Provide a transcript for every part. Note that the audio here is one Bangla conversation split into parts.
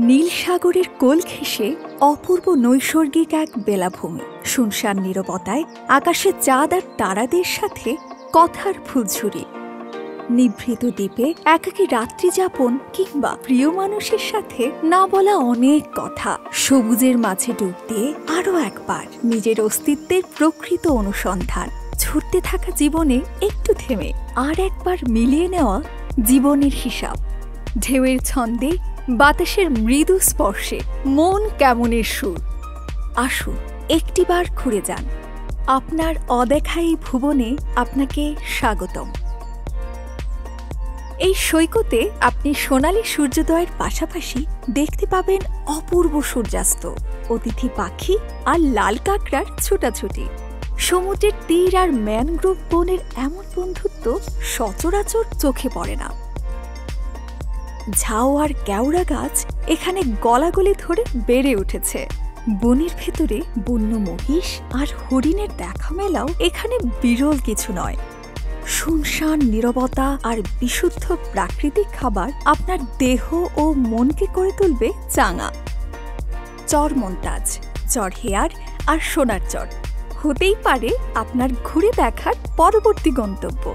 নীল সাগরের কোল ঘেঁষে অপূর্ব নৈসর্গিক এক বেলাভূমি। শুনশান নীরবতায় আকাশে চাঁদ আর তারাদের সাথে কথার ফুলঝুরি। নিভৃত দ্বীপে একাকী রাত্রি যাপন কিংবা প্রিয় মানুষের সাথে না বলা অনেক কথা। সবুজের মাঝে ডুব দিয়ে আরও একবার নিজের অস্তিত্বের প্রকৃত অনুসন্ধান। ছুটতে থাকা জীবনে একটু থেমে আর একবার মিলিয়ে নেওয়া জীবনের হিসাব। ঢেউয়ের ছন্দে, বাতাসের মৃদু স্পর্শে মন কেমনের সুর। আসুন একটিবার ঘুরে যান। আপনার অদেখা এই ভুবনে আপনাকে স্বাগতম। এই সৈকতে আপনি সোনালী সূর্যোদয়ের পাশাপাশি দেখতে পাবেন অপূর্ব সূর্যাস্ত, অতিথি পাখি আর লাল কাঁকড়ার ছোটাছুটি। সমুদ্রের তীর আর ম্যানগ্রোভ বনের এমন বন্ধুত্ব সচরাচর চোখে পড়ে না। ঝাউ আর কেওড়া গাছ এখানে গলাগলি ধরে বেড়ে উঠেছে। বনের ভেতরে বন্য মহিষ আর হরিণের দেখা মেলাও এখানে বিরল কিছু নয়। শুনশান নীরবতা আর বিশুদ্ধ প্রাকৃতিক খাবার আপনার দেহ ও মনকে করে তুলবে চাঙা। চরমন্তাজ, চরহেয়ার আর সোনার চর হতেই পারে আপনার ঘুরে দেখার পরবর্তী গন্তব্য।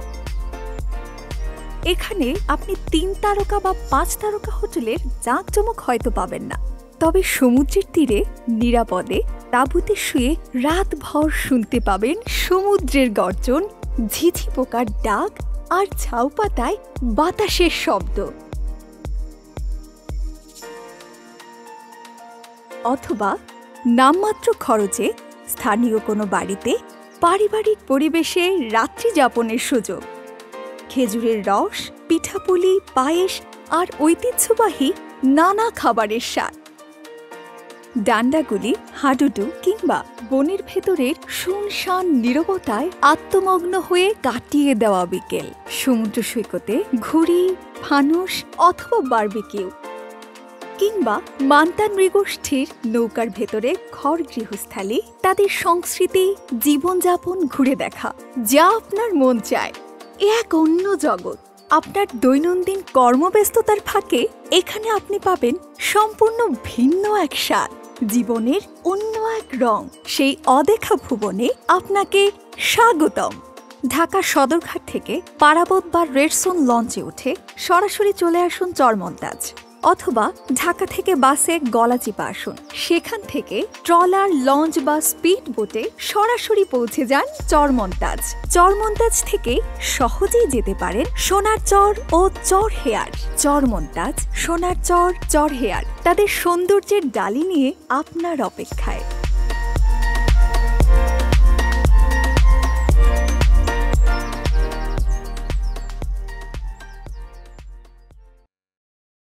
এখানে আপনি 3 তারকা বা 5 তারকা হোটেলের জাঁকজমক হয়তো পাবেন না, তবে সমুদ্রের তীরে নিরাপদে তাঁবুতে শুয়ে রাতভর শুনতে পাবেন সমুদ্রের গর্জন, ঝিঝি পোকার ডাক আর ঝাউ পাতায় বাতাসের শব্দ। অথবা নামমাত্র খরচে স্থানীয় কোনো বাড়িতে পারিবারিক পরিবেশে রাত্রি যাপনের সুযোগ। খেজুরের রস, পিঠাপুলি, পায়েস আর ঐতিহ্যবাহী নানা খাবারের স্বাদ। ডান্ডাগুলি, হাডুডু কিংবা বনের ভেতরের শুনশান নীরবতায় আত্মমগ্ন হয়ে কাটিয়ে দেওয়া বিকেল। সমুদ্র সৈকতে ঘুড়ি, ফানুস অথবা বারবিকিউ কিংবা মান্তান মৃগোষ্ঠীর নৌকার ভেতরে ঘর গৃহস্থালী, তাদের সংস্কৃতি, জীবনযাপন ঘুরে দেখা যা আপনার মন চায়। এক অন্য জগৎ। আপনার দৈনন্দিন কর্মব্যস্ততার ফাঁকে এখানে আপনি পাবেন সম্পূর্ণ ভিন্ন এক স্বাদ, জীবনের অন্য এক রং। সেই অদেখা ভুবনে আপনাকে স্বাগতম। ঢাকা সদরঘাট থেকে পারাবত বা রেডসোন লঞ্চে উঠে সরাসরি চলে আসুন চরমন্তাজ, অথবা ঢাকা থেকে বাসে গলাচিপা আসুন। সেখান থেকে ট্রলার, লঞ্চ বা স্পিড বোটে সরাসরি পৌঁছে যান চরমন্তাজ। চরমন্তাজ থেকে সহজেই যেতে পারেন সোনার চর ও চরহেয়ার। চরমন্তাজ, সোনার চর, চরহেয়ার তাদের সৌন্দর্যের ডালি নিয়ে আপনার অপেক্ষায়।